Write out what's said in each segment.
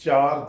4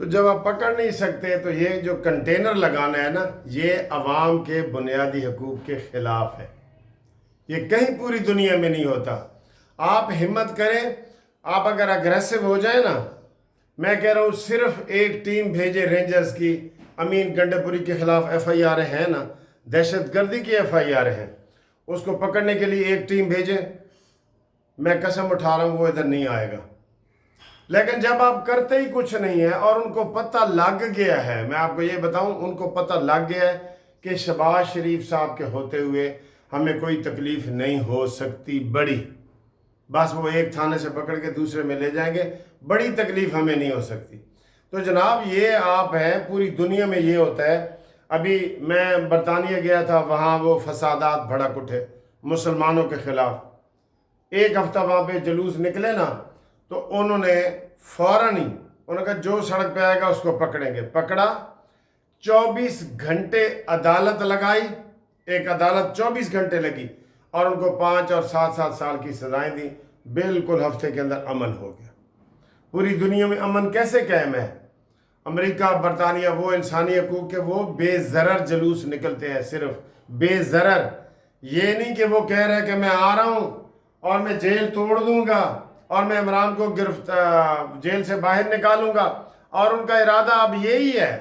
تو جب آپ پکڑ نہیں سکتے تو یہ جو کنٹینر لگانا ہے نا، یہ عوام کے بنیادی حقوق کے خلاف ہے. یہ کہیں پوری دنیا میں نہیں ہوتا. آپ ہمت کریں، آپ اگر اگریسو ہو جائیں نا، میں کہہ رہا ہوں صرف ایک ٹیم بھیجے رینجرز کی، امین گنڈا پوری کے خلاف ایف آئی آر ہیں نا، دہشت گردی کی ایف آئی آر ہیں، اس کو پکڑنے کے لیے ایک ٹیم بھیجیں، میں قسم اٹھا رہا ہوں وہ ادھر نہیں آئے گا. لیکن جب آپ کرتے ہی کچھ نہیں ہے اور ان کو پتہ لگ گیا ہے، میں آپ کو یہ بتاؤں، ان کو پتہ لگ گیا ہے کہ شہباز شریف صاحب کے ہوتے ہوئے ہمیں کوئی تکلیف نہیں ہو سکتی بڑی، بس وہ ایک تھانے سے پکڑ کے دوسرے میں لے جائیں گے، بڑی تکلیف ہمیں نہیں ہو سکتی. تو جناب یہ آپ ہیں، پوری دنیا میں یہ ہوتا ہے. ابھی میں برطانیہ گیا تھا، وہاں وہ فسادات بھڑک اٹھے مسلمانوں کے خلاف. ایک ہفتہ وہاں پہ جلوس نکلے نا، تو انہوں نے فوراً ہی انہوں نے کہا جو سڑک پہ آئے گا اس کو پکڑیں گے. پکڑا، 24 گھنٹے عدالت لگائی، ایک عدالت 24 گھنٹے لگی اور ان کو 5 اور 7 سال کی سزائیں دی. بالکل ہفتے کے اندر امن ہو گیا. پوری دنیا میں امن کیسے قائم ہے؟ امریکہ، برطانیہ، وہ انسانی حقوق کے وہ بے ضرر جلوس نکلتے ہیں، صرف بے ضرر. یہ نہیں کہ وہ کہہ رہے کہ میں آ رہا ہوں اور میں جیل توڑ دوں گا اور میں عمران کو جیل سے باہر نکالوں گا، اور ان کا ارادہ اب یہی ہے.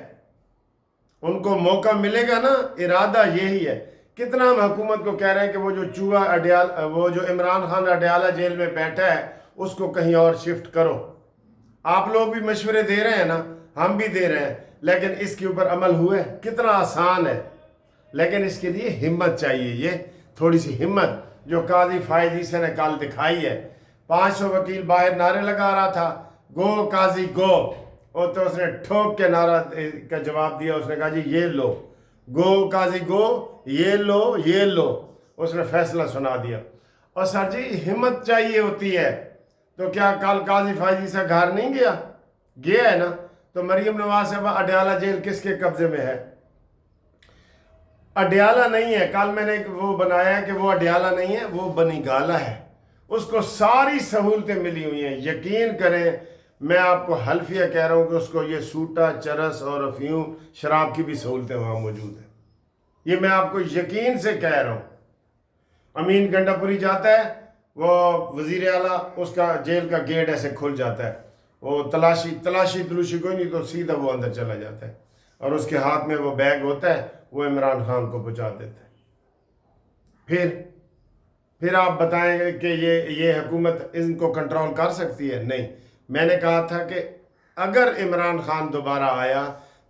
ان کو موقع ملے گا نا، ارادہ یہی ہے. کتنا ہم حکومت کو کہہ رہے ہیں کہ وہ جو وہ جو عمران خان اڈیالہ جیل میں بیٹھا ہے اس کو کہیں اور شفٹ کرو. آپ لوگ بھی مشورے دے رہے ہیں نا، ہم بھی دے رہے ہیں، لیکن اس کے اوپر عمل ہوئے؟ کتنا آسان ہے. لیکن اس کے لیے ہمت چاہیے، یہ تھوڑی سی ہمت جو قاضی فائز عیسی نے کل دکھائی ہے. 500 وکیل باہر نعرے لگا رہا تھا، گو قاضی گو، اور تو اس نے ٹھوک کے نعرہ کا جواب دیا. اس نے کہا جی یہ لو، گو قاضی گو، یہ لو یہ لو. اس نے فیصلہ سنا دیا. اور سر جی ہمت چاہیے ہوتی ہے. تو کیا کل قاضی فائز عیسی گھر نہیں گیا ہے نا؟ تو مریم نواز صاحبہ اڈیالہ جیل کس کے قبضے میں ہے؟ اڈیالہ نہیں ہے. کل میں نے وہ بنایا کہ وہ اڈیالہ نہیں ہے، وہ بنی گالہ ہے. اس کو ساری سہولتیں ملی ہوئی ہیں. یقین کریں، میں آپ کو حلفیہ کہہ رہا ہوں کہ اس کو یہ سوٹا، چرس اور افیون، شراب کی بھی سہولتیں وہاں موجود ہیں. یہ میں آپ کو یقین سے کہہ رہا ہوں. امین گنڈا پوری جاتا ہے، وہ وزیر اعلیٰ، اس کا جیل کا گیٹ ایسے کھل جاتا ہے، وہ تلاشی کوئی نہیں، تو سیدھا وہ اندر چلا جاتا ہے اور اس کے ہاتھ میں وہ بیگ ہوتا ہے، وہ عمران خان کو پہنچا دیتا ہے. پھر آپ بتائیں گے کہ یہ حکومت ان کو کنٹرول کر سکتی ہے؟ نہیں. میں نے کہا تھا کہ اگر عمران خان دوبارہ آیا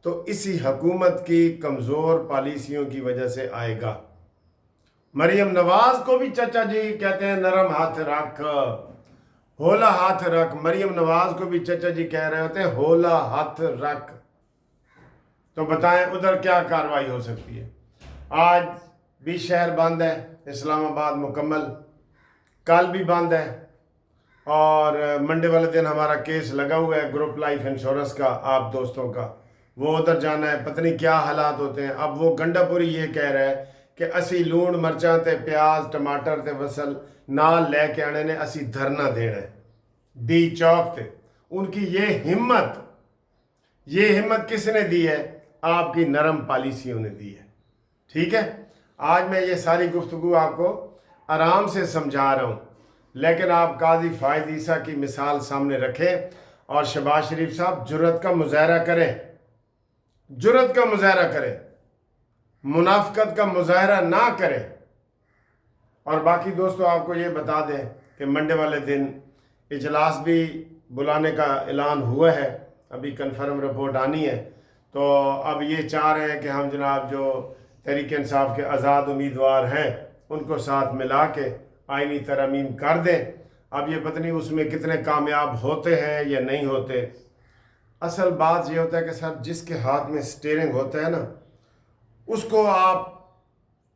تو اسی حکومت کی کمزور پالیسیوں کی وجہ سے آئے گا. مریم نواز کو بھی چچا جی کہتے ہیں نرم ہاتھ رکھ، ہولا ہاتھ رکھ. مریم نواز کو بھی چچا جی کہہ رہے ہوتے ہیں ہولا ہاتھ رکھ. تو بتائیں ادھر کیا کارروائی ہو سکتی ہے؟ آج بھی شہر بند ہے، اسلام آباد مکمل، کل بھی بند ہے، اور منڈے والے دن ہمارا کیس لگا ہوا ہے گروپ لائف انشورنس کا، آپ دوستوں کا، وہ ادھر جانا ہے. پتہ نہیں کیا حالات ہوتے ہیں. اب وہ گنڈا پوری یہ کہہ رہا ہے کہ اسی لون مرچاں تے پیاز ٹماٹر تے وصل نال لے کے آنے نے، اسی دھرنا دینا ہے ڈی چوک تے. ان کی یہ ہمت کس نے دی ہے؟ آپ کی نرم پالیسیوں نے دی ہے. ٹھیک ہے، آج میں یہ ساری گفتگو آپ کو آرام سے سمجھا رہا ہوں، لیکن آپ قاضی فائز عیسی کی مثال سامنے رکھیں اور شہباز شریف صاحب جرأت کا مظاہرہ کریں، منافقت کا مظاہرہ نہ کریں. اور باقی دوستو آپ کو یہ بتا دیں کہ منڈے والے دن اجلاس بھی بلانے کا اعلان ہوا ہے، ابھی کنفرم رپورٹ آنی ہے. تو اب یہ چاہ رہے ہیں کہ ہم جناب جو تحریک انصاف کے آزاد امیدوار ہیں ان کو ساتھ ملا کے آئینی ترامیم کر دیں. اب یہ پتہ نہیں اس میں کتنے کامیاب ہوتے ہیں یا نہیں ہوتے. اصل بات یہ ہوتا ہے کہ سر جس کے ہاتھ میں سٹیئرنگ ہوتا ہے نا، اس کو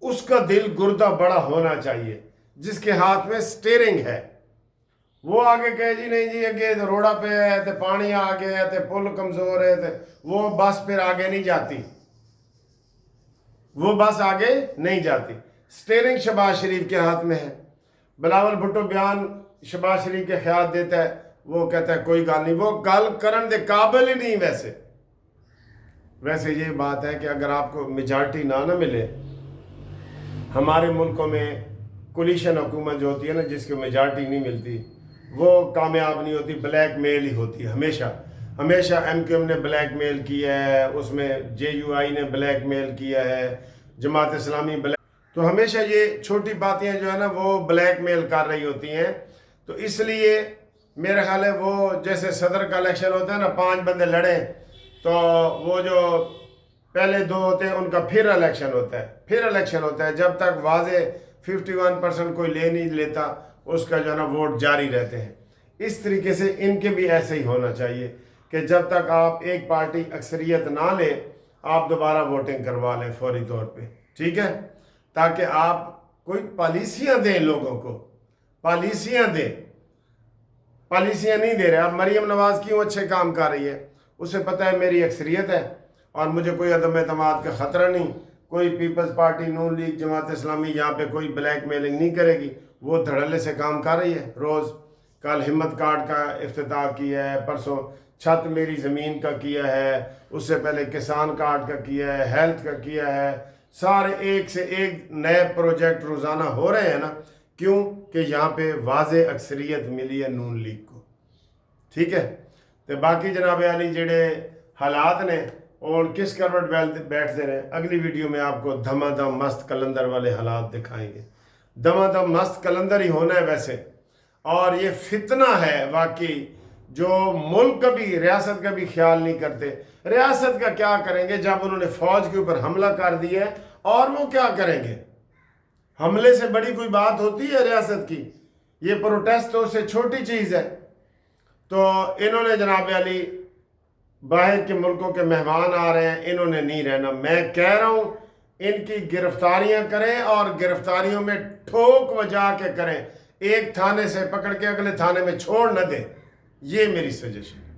اس کا دل گردہ بڑا ہونا چاہیے. جس کے ہاتھ میں سٹیئرنگ ہے وہ آگے کہے جی نہیں جی اگے روڑا پہ ہے تے پانی آ گیا ہے تے پل کمزور ہے تے وہ بس پھر آگے نہیں جاتی. سٹیئرنگ شہباز شریف کے ہاتھ میں ہے. بلاول بھٹو بیان شہباز شریف کے خیال دیتا ہے، وہ کہتا ہے کوئی گل نہیں، وہ گل کرن دے قابل ہی نہیں۔ ویسے یہ بات ہے کہ اگر آپ کو میجارٹی نہ ملے، ہمارے ملکوں میں کولیشن حکومت جو ہوتی ہے نا، جس کو میجارٹی نہیں ملتی، وہ کامیاب نہیں ہوتی، بلیک میل ہی ہوتی ہے ہمیشہ ایم کیو ایم نے بلیک میل کیا ہے، اس میں جے یو آئی نے بلیک میل کیا ہے، جماعت اسلامی تو ہمیشہ یہ چھوٹی باتیں جو ہے نا وہ بلیک میل کر رہی ہوتی ہیں۔ تو اس لیے میرا خیال ہے وہ جیسے صدر کا الیکشن ہوتا ہے نا، 5 بندے لڑیں تو وہ جو پہلے 2 ہوتے ہیں ان کا پھر الیکشن ہوتا ہے، جب تک واضح 51% کوئی لے نہیں لیتا اس کا جو ہے نا ووٹ جاری رہتے ہیں۔ اس طریقے سے ان کے بھی ایسے ہی ہونا چاہیے کہ جب تک آپ ایک پارٹی اکثریت نہ لے، آپ دوبارہ ووٹنگ کروا لیں فوری طور پہ، ٹھیک ہے، تاکہ آپ کوئی پالیسیاں دیں لوگوں کو، پالیسیاں نہیں دے رہے۔ اب مریم نواز کیوں اچھے کام کر رہی ہے؟ اسے پتہ ہے میری اکثریت ہے اور مجھے کوئی عدم اعتماد کا خطرہ نہیں، کوئی پیپلز پارٹی، نون لیگ، جماعت اسلامی یہاں پہ کوئی بلیک میلنگ نہیں کرے گی، وہ دھڑلے سے کام کر رہی ہے روز۔ کل ہمت کارڈ کا افتتاح کیا ہے، پرسوں چھت میری زمین کا کیا ہے، اس سے پہلے کسان کارڈ کا کیا ہے، ہیلتھ کا کیا ہے، سارے ایک سے ایک نئے پروجیکٹ روزانہ ہو رہے ہیں نا۔ کیوں کہ یہاں پہ واضح اکثریت ملی ہے نون لیگ کو، ٹھیک ہے۔ تو باقی جناب علی جڑے حالات نے اور کس کروٹ بیٹھتے رہے، اگلی ویڈیو میں آپ کو دھما دھم مست کلندر والے حالات دکھائیں گے۔ دھما دھم مست کلندر ہی ہونا ہے ویسے، اور یہ فتنہ ہے واقعی، جو ملک کا بھی، ریاست کا بھی خیال نہیں کرتے۔ ریاست کا کیا کریں گے جب انہوں نے فوج کے اوپر حملہ کر دیا ہے، اور وہ کیا کریں گے؟ حملے سے بڑی کوئی بات ہوتی ہے ریاست کی؟ یہ پروٹیسٹ تو اس سے چھوٹی چیز ہے۔ تو انہوں نے جناب علی باہر کے ملکوں کے مہمان آ رہے ہیں، انہوں نے نہیں رہنا۔ میں کہہ رہا ہوں ان کی گرفتاریاں کریں اور گرفتاریوں میں ٹھوک وجا کے کریں، ایک تھانے سے پکڑ کے اگلے تھانے میں چھوڑ نہ دیں، یہ میری سجیشن ہے۔